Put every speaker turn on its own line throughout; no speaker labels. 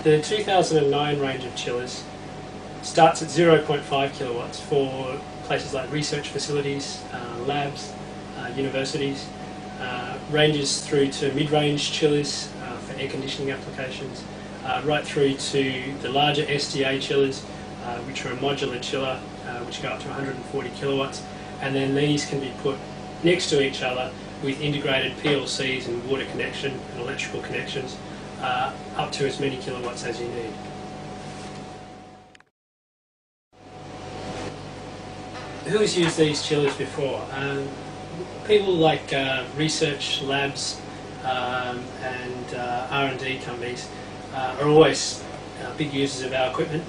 The 2009 range of chillers starts at 0.5 kilowatts for places like research facilities, labs, universities, ranges through to mid-range chillers for air conditioning applications, right through to the larger SDA chillers, which are a modular chiller, which go up to 140 kilowatts, and then these can be put next to each other with integrated PLCs and water connection and electrical connections, up to as many kilowatts as you need. Who's used these chillers before? People like research labs and R&D companies are always big users of our equipment.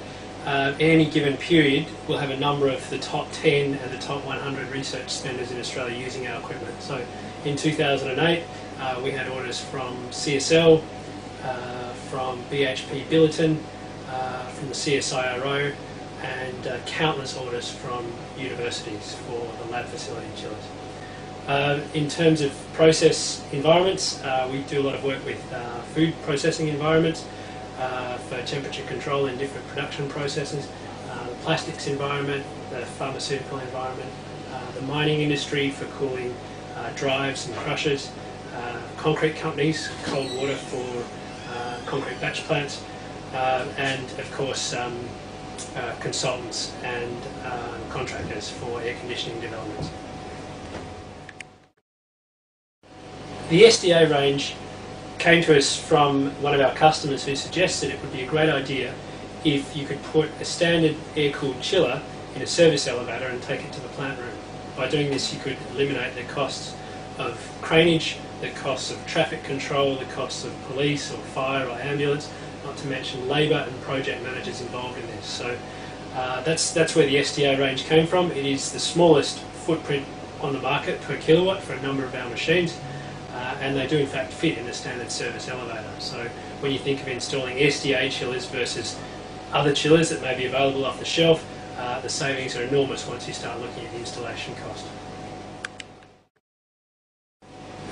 Any given period, we'll have a number of the top 10 and the top 100 research spenders in Australia using our equipment. So in 2008, we had orders from CSL, from BHP Billiton, from the CSIRO, and countless orders from universities for the lab facility chillers. In terms of process environments, we do a lot of work with food processing environments for temperature control in different production processes, the plastics environment, the pharmaceutical environment, the mining industry for cooling drives and crushers, concrete companies, cold water for concrete batch plants, and of course consultants and contractors for air conditioning developments. The SDA range came to us from one of our customers who suggested it would be a great idea if you could put a standard air-cooled chiller in a service elevator and take it to the plant room. By doing this, you could eliminate the costs of craneage, the costs of traffic control, the costs of police or fire or ambulance, not to mention labour and project managers involved in this. So that's where the SDA range came from. It is the smallest footprint on the market per kilowatt for a number of our machines, and they do in fact fit in a standard service elevator. So when you think of installing SDA chillers versus other chillers that may be available off the shelf, the savings are enormous once you start looking at the installation cost.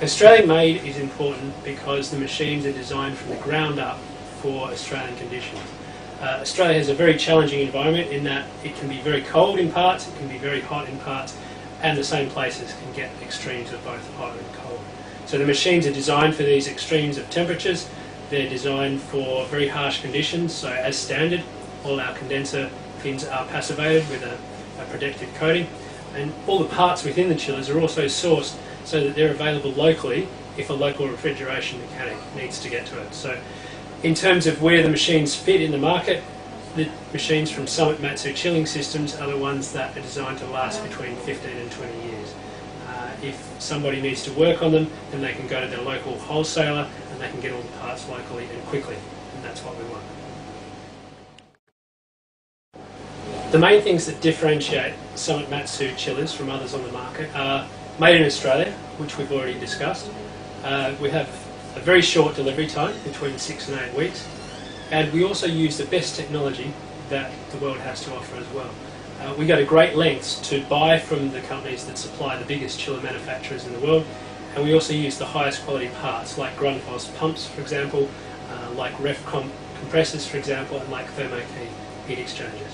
Australian made is important because the machines are designed from the ground up for Australian conditions. Australia has a very challenging environment in that it can be very cold in parts, it can be very hot in parts, and the same places can get extremes of both hot and cold. So the machines are designed for these extremes of temperatures. They're designed for very harsh conditions, so as standard, all our condenser fins are passivated with a protective coating, and all the parts within the chillers are also sourced so that they're available locally if a local refrigeration mechanic needs to get to it. So in terms of where the machines fit in the market, the machines from Summit Matsu chilling systems are the ones that are designed to last between 15 and 20 years. If somebody needs to work on them, then they can go to their local wholesaler and they can get all the parts locally and quickly, and that's what we want. The main things that differentiate Summit Matsu chillers from others on the market are made in Australia, which we've already discussed. We have a very short delivery time, between 6 and 8 weeks, and we also use the best technology that the world has to offer as well. We go to great lengths to buy from the companies that supply the biggest chiller manufacturers in the world, and we also use the highest quality parts like Grundfos pumps, for example, like RefComp compressors, for example, and like Thermo heat exchangers.